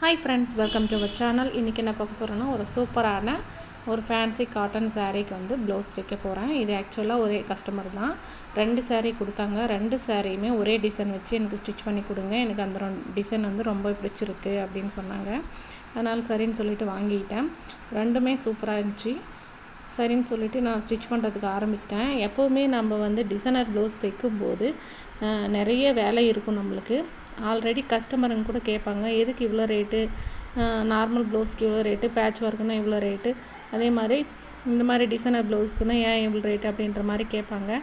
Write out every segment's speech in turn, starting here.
Hi friends, welcome to our channel. இன்றைக்கி என்ன பார்க்க போகிறேன்னா, ஒரு சூப்பரான ஒரு ஃபேன்சி காட்டன் சாரீக்கு வந்து ப்ளவுஸ் தைக்க போகிறேன். இது ஆக்சுவலாக ஒரே கஸ்டமர் தான் 2 சாரீ கொடுத்தாங்க. 2 சாரியுமே ஒரே டிசைன் வச்சு எனக்கு ஸ்டிச் பண்ணி கொடுங்க, எனக்கு அந்த டிசைன் வந்து ரொம்ப பிடிச்சிருக்கு அப்படின்னு சொன்னாங்க. அதனால் சரின்னு சொல்லிவிட்டு வாங்கிட்டேன். 2மே சூப்பராக இருந்துச்சு. சரின்னு சொல்லிவிட்டு நான் ஸ்டிச் பண்ணுறதுக்கு ஆரம்பிச்சிட்டேன். எப்போவுமே நம்ம வந்து டிசைனர் ப்ளவுஸ் தைக்கும்போது நிறைய வேலை இருக்கும் நம்மளுக்கு. ஆல்ரெடி கஸ்டமருங்க கூட கேட்பாங்க, எதுக்கு இவ்வளோ ரேட்டு, நார்மல் ப்ளவுஸ்க்கு இவ்வளோ ரேட்டு, பேட்ச் ஒர்க்குன்னா இவ்வளோ ரேட்டு, அதே மாதிரி இந்த மாதிரி டிசைனர் ப்ளவுஸ்க்குன்னா ஏன் இவ்வளோ ரேட்டு அப்படின்ற மாதிரி கேட்பாங்க.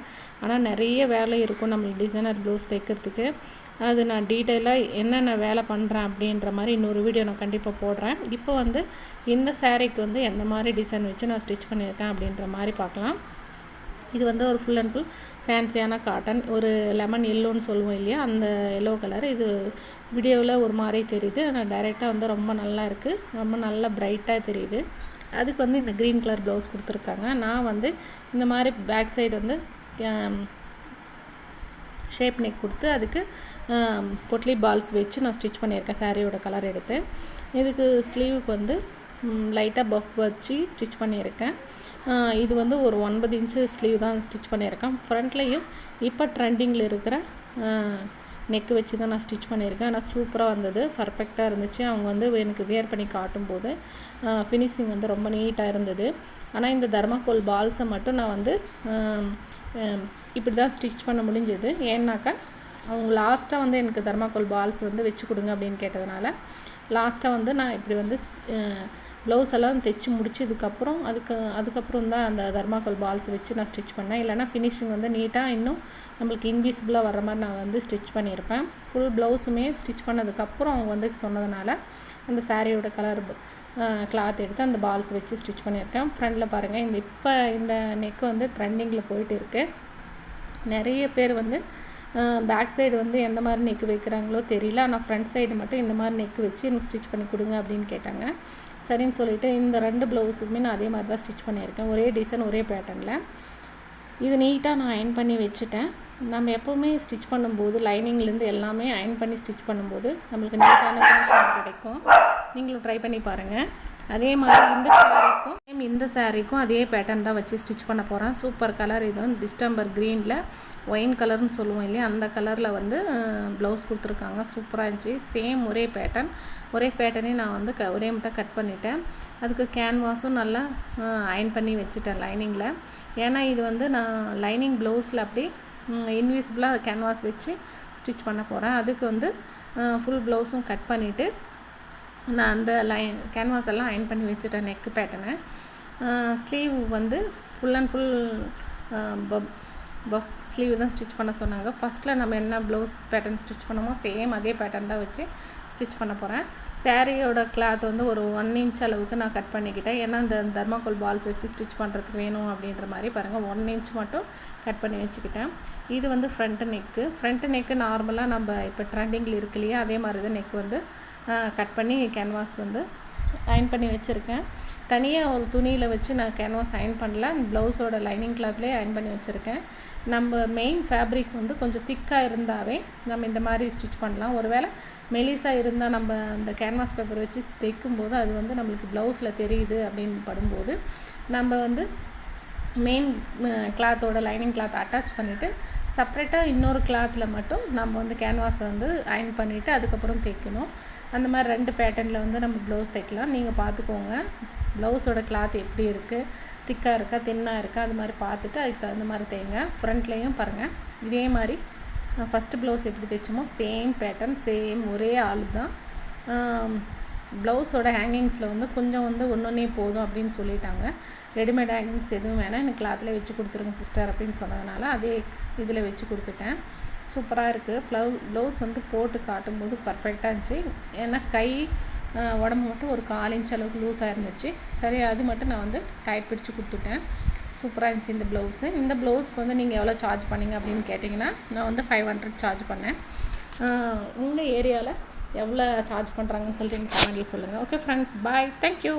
ஆனால் நிறைய வேலை இருக்கும் நம்மளுக்கு டிசைனர் ப்ளவுஸ் தைக்கிறதுக்கு. அது நான் டீட்டெயிலாக என்னென்ன வேலை பண்ணுறேன் அப்படின்ற மாதிரி இன்னொரு வீடியோ நான் கண்டிப்பாக போடுறேன். இப்போ வந்து இந்த சாரீக்கு வந்து எந்த மாதிரி டிசைன் வச்சு நான் ஸ்டிச் பண்ணியிருக்கேன் அப்படின்ற மாதிரி பார்க்கலாம். இது வந்து ஒரு ஃபுல் அண்ட் ஃபுல் ஃபேன்சியான காட்டன், ஒரு லெமன் எல்லோன்னு சொல்லுவோம் இல்லையா, அந்த எல்லோ கலர். இது வீடியோவில் ஒரு மாதிரி தெரியுது, ஆனால் டைரெக்டாக வந்து ரொம்ப நல்லா இருக்குது, ரொம்ப நல்லா பிரைட்டாக தெரியுது. அதுக்கு வந்து இந்த க்ரீன் கலர் ப்ளவுஸ் கொடுத்துருக்காங்க. நான் வந்து இந்த மாதிரி பேக் சைடு வந்து ஷேப் நெக் கொடுத்து அதுக்கு பொட்லி பால்ஸ் வச்சு நான் ஸ்டிச் பண்ணியிருக்கேன் சாரியோட கலர் எடுத்து. இதுக்கு ஸ்லீவுக்கு வந்து லைட்டாக பஃப் வச்சு ஸ்டிச் பண்ணியிருக்கேன். இது வந்து ஒரு 9 இன்ச்சு ஸ்லீவ் தான் ஸ்டிச் பண்ணியிருக்கேன். ஃப்ரண்ட்லேயும் இப்போ ட்ரெண்டிங்கில் இருக்கிற நெக்கு வச்சு தான் நான் ஸ்டிச் பண்ணியிருக்கேன். ஆனால் சூப்பராக வந்தது, பர்ஃபெக்டாக இருந்துச்சு. அவங்க வந்து எனக்கு வேர் பண்ணி காட்டும்போது ஃபினிஷிங் வந்து ரொம்ப நீட்டாக இருந்தது. ஆனால் இந்த தர்மாக்கோல் பால்ஸை மட்டும் நான் வந்து இப்படி தான் ஸ்டிச் பண்ண முடிஞ்சது. ஏன்னாக்கா அவங்க லாஸ்ட்டாக வந்து எனக்கு தர்மாக்கோல் பால்ஸ் வந்து வச்சு கொடுங்க அப்படின்னு கேட்டதுனால லாஸ்ட்டாக வந்து நான் இப்படி வந்து ப்ளவுஸ் எல்லாம் தைச்சி முடிச்சதுக்கப்புறம் அதுக்கப்புறம் தான் அந்த தர்மாக்கோல் பால்ஸ் வச்சு நான் ஸ்டிச் பண்ணேன். இல்லைனா ஃபினிஷிங் வந்து நீட்டாக இன்னும் நம்மளுக்கு இன்விசிபிளாக வர மாதிரி நான் வந்து ஸ்டிச் பண்ணியிருப்பேன். ஃபுல் ப்ளவுஸுமே ஸ்டிச் பண்ணதுக்கப்புறம் அவங்க வந்து சொன்னதுனால அந்த சாரியோட கலர் கிளாத் எடுத்து அந்த பால்ஸ் வச்சு ஸ்டிச் பண்ணியிருக்கேன். ஃப்ரண்டில் பாருங்கள், இந்த நெக்கு வந்து ட்ரெண்டிங்கில் போயிட்டு இருக்குது. நிறைய பேர் வந்து பேக் சைடு வந்து எந்த மாதிரி நெக்கு வைக்கிறாங்களோ தெரியல, ஆனால் ஃப்ரண்ட் சைடு மட்டும் இந்த மாதிரி நெக்கு வச்சு எனக்கு ஸ்டிச் பண்ணி கொடுங்க அப்படின்னு கேட்டாங்க. சரின்னு சொல்லிவிட்டு இந்த 2 ப்ளவுஸுக்குமே நான் அதே மாதிரி தான் ஸ்டிச் பண்ணியிருக்கேன். ஒரே டிசைன், ஒரே பேட்டர்னில். இது நீட்டாக நான் அயன் பண்ணி வச்சுட்டேன். நம்ம எப்போவுமே ஸ்டிச் பண்ணும்போது லைனிங்லேருந்து எல்லாமே அயன் பண்ணி ஸ்டிச் பண்ணும்போது நம்மளுக்கு நீட்டான ஃபினிஷிங் கிடைக்கும். நீங்களும் ட்ரை பண்ணி பாருங்கள். அதே மாதிரி இந்த சாரீக்கும் அதே பேட்டர்ன் தான் வச்சு ஸ்டிச் பண்ண போகிறேன். Super colour. இது வந்து டிஸ்டம்பர் க்ரீனில் ஒயின் கலர்னு சொல்லுவோம் இல்லையா, அந்த கலரில் வந்து ப்ளவுஸ் கொடுத்துருக்காங்க. சூப்பராக இருந்துச்சு. சேம் ஒரே பேட்டர்னே நான் வந்து ஒரே மட்டும் கட் பண்ணிட்டேன். அதுக்கு கேன்வாஸும் நல்லா அயன் பண்ணி வச்சுட்டேன் லைனிங்கில். ஏன்னா இது வந்து நான் லைனிங் ப்ளவுஸில் அப்படி இன்விசிபிளாக கேன்வாஸ் வச்சு ஸ்டிச் பண்ண போகிறேன். அதுக்கு வந்து ஃபுல் ப்ளவுஸும் கட் பண்ணிவிட்டு நான் அந்த கேன்வாஸ் எல்லாம் அயன் பண்ணி வச்சுட்டேன். நெக்கு பேட்டர்னை ஸ்லீவ் வந்து full and full puff sleeve தான் ஸ்டிச் பண்ண சொன்னாங்க. ஃபஸ்ட்டில் நம்ம என்ன ப்ளவுஸ் பேட்டர்ன் ஸ்டிச் பண்ணோமோ சேம் அதே பேட்டர்ன் தான் வச்சு ஸ்டிச் பண்ண போகிறேன். சாரியோட கிளாத் வந்து ஒரு 1 இன்ச் அளவுக்கு நான் கட் பண்ணிக்கிட்டேன். ஏன்னா இந்த தர்மாக்கோல் பால்ஸ் வச்சு ஸ்டிச் பண்ணுறதுக்கு வேணும் அப்படின்ற மாதிரி பாருங்கள், 1 இன்ச் மட்டும் கட் பண்ணி வச்சுக்கிட்டேன். இது வந்து ஃப்ரண்ட்டு நெக்கு நார்மலாக நம்ம இப்போ ட்ரெண்டிங்கில் இருக்கு இல்லையா, அதே மாதிரி தான் நெக் வந்து கட் பண்ணி கேன்வாஸ் வந்து அயன் பண்ணி வச்சுருக்கேன். தனியாக ஒரு துணியில் வச்சு நான் கேன்வாஸ் அயன் பண்ணல, ப்ளவுஸோட லைனிங் கிளாத்லேயே அயன் பண்ணி வச்சுருக்கேன். நம்ம மெயின் ஃபேப்ரிக் வந்து கொஞ்சம் திக்காக இருந்தாவே நம்ம இந்த மாதிரி ஸ்டிச் பண்ணலாம். ஒருவேளை மெலிசாக இருந்தால் நம்ம அந்த கேன்வாஸ் பேப்பர் வச்சு தைக்கும்போது அது வந்து நம்மளுக்கு ப்ளவுஸில் தெரியுது அப்படின்னு படும்போது நம்ம வந்து மெயின் கிளாத்தோட லைனிங் கிளாத் அட்டாச் பண்ணிவிட்டு செப்ரேட்டாக இன்னொரு கிளாத்தில் மட்டும் நம்ம வந்து கேன்வாஸை வந்து அயன் பண்ணிவிட்டு அதுக்கப்புறம் தைக்கணும். அந்த மாதிரி 2 பேட்டர்னில் வந்து நம்ம ப்ளவுஸ் தைக்கலாம். நீங்கள் பார்த்துக்கோங்க ப்ளவுஸோட கிளாத் எப்படி இருக்குது, திக்காக இருக்கா தின்னாக இருக்கா, அது மாதிரி பார்த்துட்டு அதுக்கு தகுந்த மாதிரி தைங்க. ஃப்ரண்ட்லேயும் பாருங்கள், இதே மாதிரி ஃபஸ்ட்டு ப்ளவுஸ் எப்படி தைச்சோமோ சேம் பேட்டர்ன், சேம் ஒரே ஆள் தான். ப்ளவுஸோட ஹேங்கிங்ஸில் வந்து கொஞ்சம் வந்து ஒன்றே போதும் அப்படின்னு சொல்லிட்டாங்க. ரெடிமேட் ஹேங்கிங்ஸ் எதுவும் வேணாம், எனக்கு கிளாத்தில் வச்சு கொடுத்துருங்க சிஸ்டர் அப்படின்னு சொன்னதுனால அதே இதில் வச்சு கொடுத்துட்டேன். சூப்பராக இருக்குது. ப்ளவுஸ் வந்து போட்டு காட்டும்போது பர்ஃபெக்டாக இருந்துச்சு. ஏன்னா கை உடம்பு மட்டும் ஒரு 1/4 இன்ச் அளவுக்கு லூஸாக இருந்துச்சு. சரி, அது மட்டும் நான் வந்து டைட் பிடிச்சி கொடுத்துட்டேன். சூப்பராக இருந்துச்சு இந்த ப்ளவுஸு. இந்த ப்ளவுஸ்க்கு வந்து நீங்கள் எவ்வளோ சார்ஜ் பண்ணிங்க அப்படின்னு கேட்டிங்கன்னா நான் வந்து 500 சார்ஜ் பண்ணேன். உங்கள் ஏரியாவில் எவ்வளோ சார்ஜ் பண்ணுறாங்கன்னு சொல்லிட்டு கமெண்ட்டில் சொல்லுங்கள். ஓகே ஃப்ரெண்ட்ஸ், பாய், தேங்க்யூ.